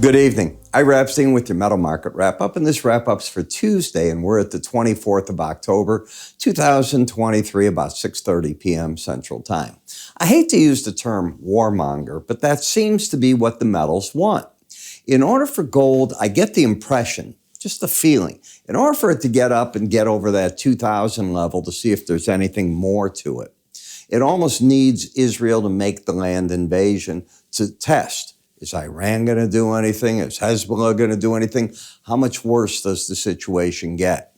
Good evening. Ira Epstein with your Metal Market Wrap-Up, and this wrap-up's for Tuesday, and we're at the 24th of October, 2023, about 6:30 p.m. Central Time. I hate to use the term warmonger, but that seems to be what the metals want. In order for gold, I get the impression, just the feeling, in order for it to get up and get over that 2,000 level to see if there's anything more to it, it almost needs Israel to make the land invasion to test. Is Iran going to do anything? Is Hezbollah going to do anything? How much worse does the situation get?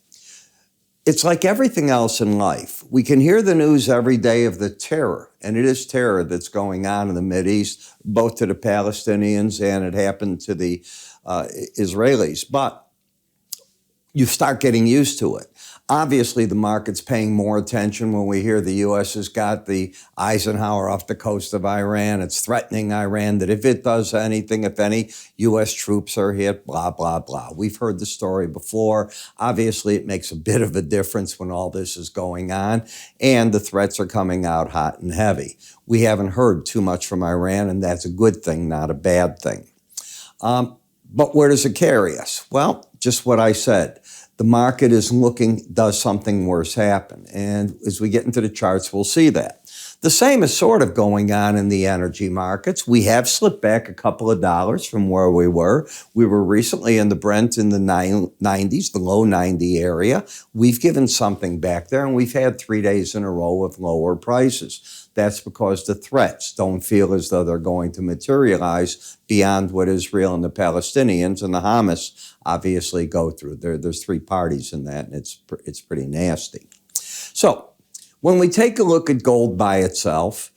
It's like everything else in life. We can hear the news every day of the terror, and it is terror that's going on in the Mideast, both to the Palestinians and it happened to the Israelis. But you start getting used to it. Obviously, the market's paying more attention when we hear the U.S. has got the Eisenhower off the coast of Iran. It's threatening Iran that if it does anything, if any U.S. troops are hit, blah, blah, blah. We've heard the story before. Obviously, it makes a bit of a difference when all this is going on, and the threats are coming out hot and heavy. We haven't heard too much from Iran, and that's a good thing, not a bad thing. But where does it carry us? Well, just what I said. The market is looking, does something worse happen? And as we get into the charts, we'll see that. The same is sort of going on in the energy markets. We have slipped back a couple of dollars from where we were. We were recently in the Brent in the 90s, the low 90 area. We've given something back there, and we've had 3 days in a row of lower prices. That's because the threats don't feel as though they're going to materialize beyond what Israel and the Palestinians and the Hamas obviously go through. There's three parties in that, and it's pretty nasty. So when we take a look at gold by itself,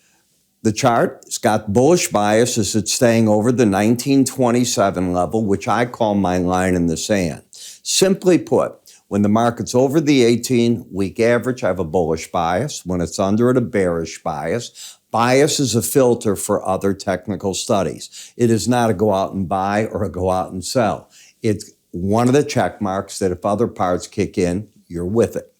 the chart has got bullish bias as it's staying over the 1927 level, which I call my line in the sand. Simply put, when the market's over the 18-week average, I have a bullish bias. When it's under it, a bearish bias. Bias is a filter for other technical studies. It is not a go out and buy or a go out and sell. It's one of the check marks that if other parts kick in, you're with it.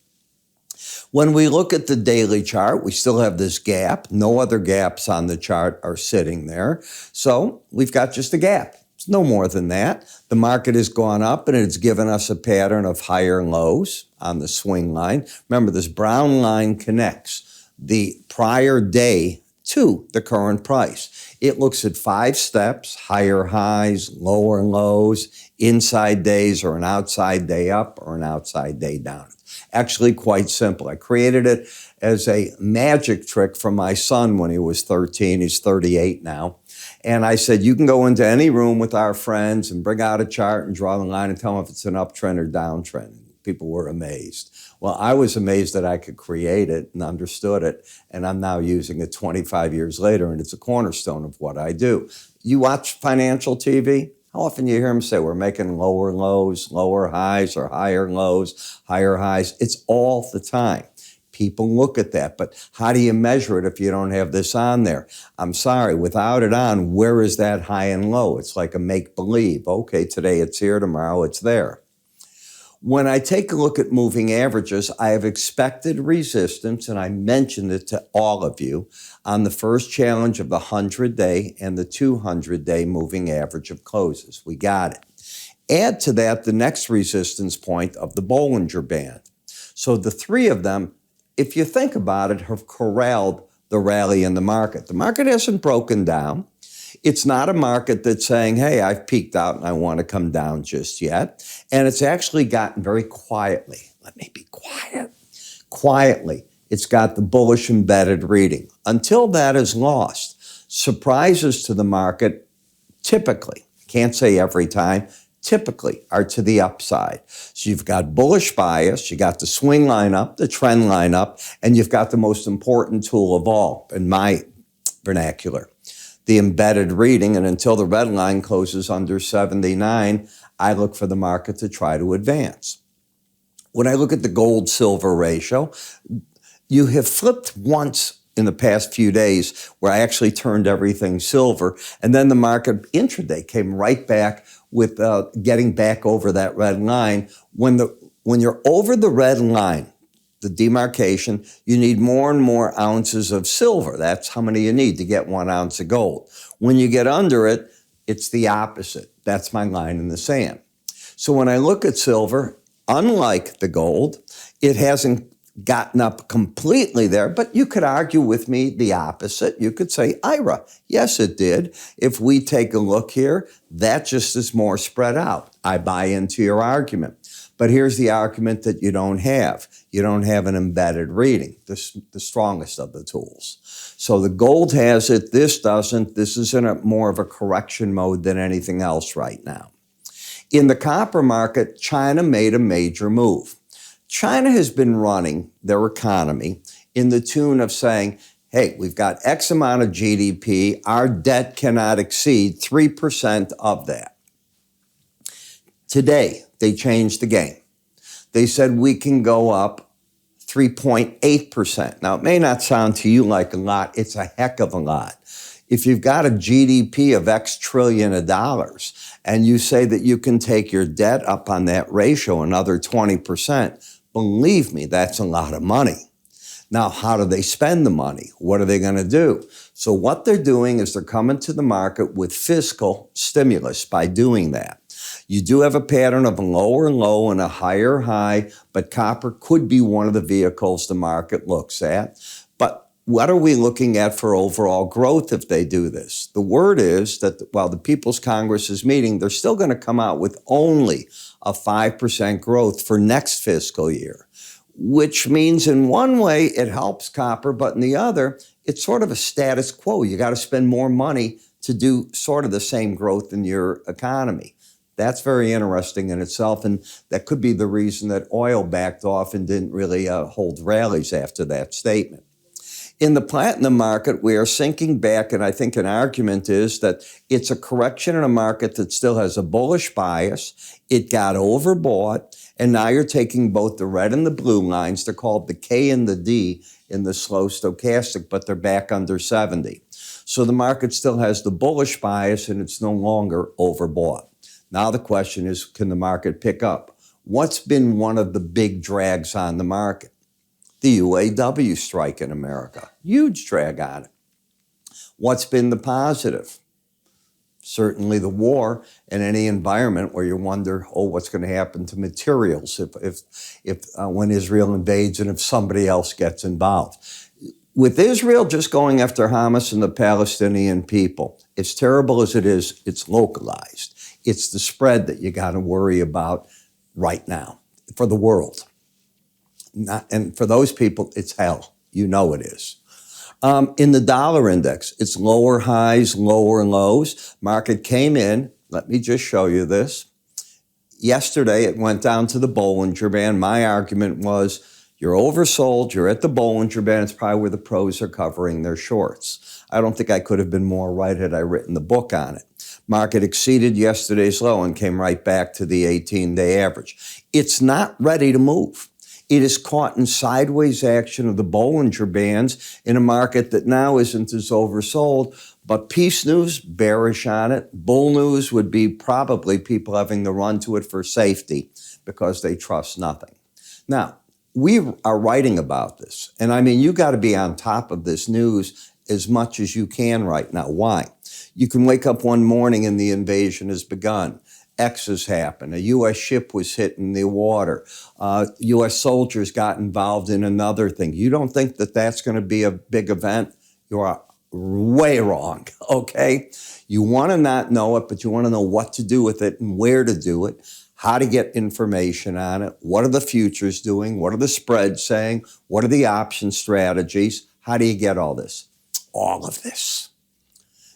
When we look at the daily chart, we still have this gap. No other gaps on the chart are sitting there. So we've got just a gap. It's no more than that. The market has gone up and it's given us a pattern of higher lows on the swing line. Remember, this brown line connects the prior day to the current price. It looks at 5 steps, higher highs, lower lows, inside days or an outside day up or an outside day down. Actually quite simple. I created it as a magic trick for my son when he was 13. He's 38 now. And I said, you can go into any room with our friends and bring out a chart and draw the line and tell them if it's an uptrend or downtrend. People were amazed. Well, I was amazed that I could create it and understood it, and I'm now using it 25 years later, and it's a cornerstone of what I do. You watch financial TV? How often do you hear them say we're making lower lows, lower highs, or higher lows, higher highs? It's all the time. People look at that, but how do you measure it if you don't have this on there? I'm sorry, without it on, where is that high and low? It's like a make-believe. Okay, today it's here, tomorrow it's there. When I take a look at moving averages, I have expected resistance, and I mentioned it to all of you, on the first challenge of the 100-day and the 200-day moving average of closes. We got it. Add to that the next resistance point of the Bollinger Band. So the three of them, if you think about it, have corralled the rally in the market. The market hasn't broken down. It's not a market that's saying, hey, I've peaked out and I want to come down just yet. And it's actually gotten very quietly. Let me be quiet. Quietly, it's got the bullish embedded reading. Until that is lost, surprises to the market typically, can't say every time, typically are to the upside. So you've got bullish bias, you got the swing line up, the trend line up, and you've got the most important tool of all, in my vernacular, the embedded reading. And until the red line closes under 79, I look for the market to try to advance. When I look at the gold-silver ratio, you have flipped once in the past few days where I actually turned everything silver, and then the market intraday came right back with getting back over that red line. When you're over the red line, the demarcation, you need more and more ounces of silver. That's how many you need to get 1 ounce of gold. When you get under it, it's the opposite. That's my line in the sand. So when I look at silver, unlike the gold, it hasn't gotten up completely there, but you could argue with me the opposite. You could say, Ira, yes, it did. If we take a look here, that just is more spread out. I buy into your argument. But here's the argument that you don't have. You don't have an embedded reading, the strongest of the tools. So the gold has it, this doesn't. This is in a more of a correction mode than anything else right now. In the copper market, China made a major move. China has been running their economy in the tune of saying, hey, we've got X amount of GDP, our debt cannot exceed 3% of that. Today, they changed the game. They said we can go up 3.8%. Now, it may not sound to you like a lot. It's a heck of a lot. If you've got a GDP of X trillion of dollars and you say that you can take your debt up on that ratio another 20%, believe me, that's a lot of money. Now, how do they spend the money? What are they going to do? So what they're doing is they're coming to the market with fiscal stimulus by doing that. You do have a pattern of a lower low and a higher high, but copper could be one of the vehicles the market looks at. But what are we looking at for overall growth if they do this? The word is that while the People's Congress is meeting, they're still going to come out with only a 5% growth for next fiscal year, which means in one way it helps copper, but in the other, it's sort of a status quo. You got to spend more money to do sort of the same growth in your economy. That's very interesting in itself, and that could be the reason that oil backed off and didn't really hold rallies after that statement. In the platinum market, we are sinking back, and I think an argument is that it's a correction in a market that still has a bullish bias. It got overbought, and now you're taking both the red and the blue lines. They're called the K and the D in the slow stochastic, but they're back under 70. So the market still has the bullish bias, and it's no longer overbought. Now the question is, can the market pick up? What's been one of the big drags on the market? The UAW strike in America. Huge drag on it. What's been the positive? Certainly the war and any environment where you wonder, what's going to happen to materials if when Israel invades and if somebody else gets involved. With Israel just going after Hamas and the Palestinian people, as terrible as it is, it's localized. It's the spread that you got to worry about right now for the world. And for those people, it's hell. You know it is. In the dollar index, it's lower highs, lower lows. Market came in. Let me just show you this. Yesterday, it went down to the Bollinger Band. My argument was, you're oversold, you're at the Bollinger Band. It's probably where the pros are covering their shorts. I don't think I could have been more right had I written the book on it. Market exceeded yesterday's low and came right back to the 18-day average. It's not ready to move. It is caught in sideways action of the Bollinger Bands in a market that now isn't as oversold, but peace news, bearish on it. Bull news would be probably people having to run to it for safety because they trust nothing. Now, we are writing about this, and I mean, you got to be on top of this news as much as you can right now. Why? You can wake up one morning and the invasion has begun. X has happened. A U.S. ship was hit in the water. U.S. soldiers got involved in another thing. You don't think that that's going to be a big event? You are way wrong, okay? You want to not know it, but you want to know what to do with it and where to do it, how to get information on it, what are the futures doing, what are the spreads saying, what are the option strategies, how do you get all this? All of this.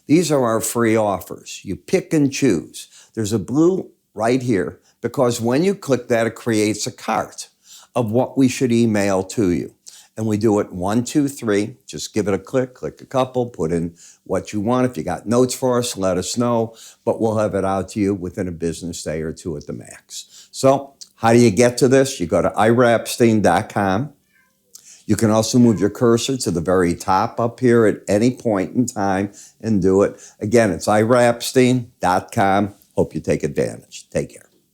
These are our free offers. You pick and choose. There's a blue right here because when you click that, it creates a cart of what we should email to you. And we do it 1, 2, 3. Just give it a click a couple, put in what you want. If you got notes for us, let us know. But we'll have it out to you within a business day or two at the max. So how do you get to this? You go to iraepstein.com. You can also move your cursor to the very top up here at any point in time and do it. Again, it's iraepstein.com. Hope you take advantage. Take care.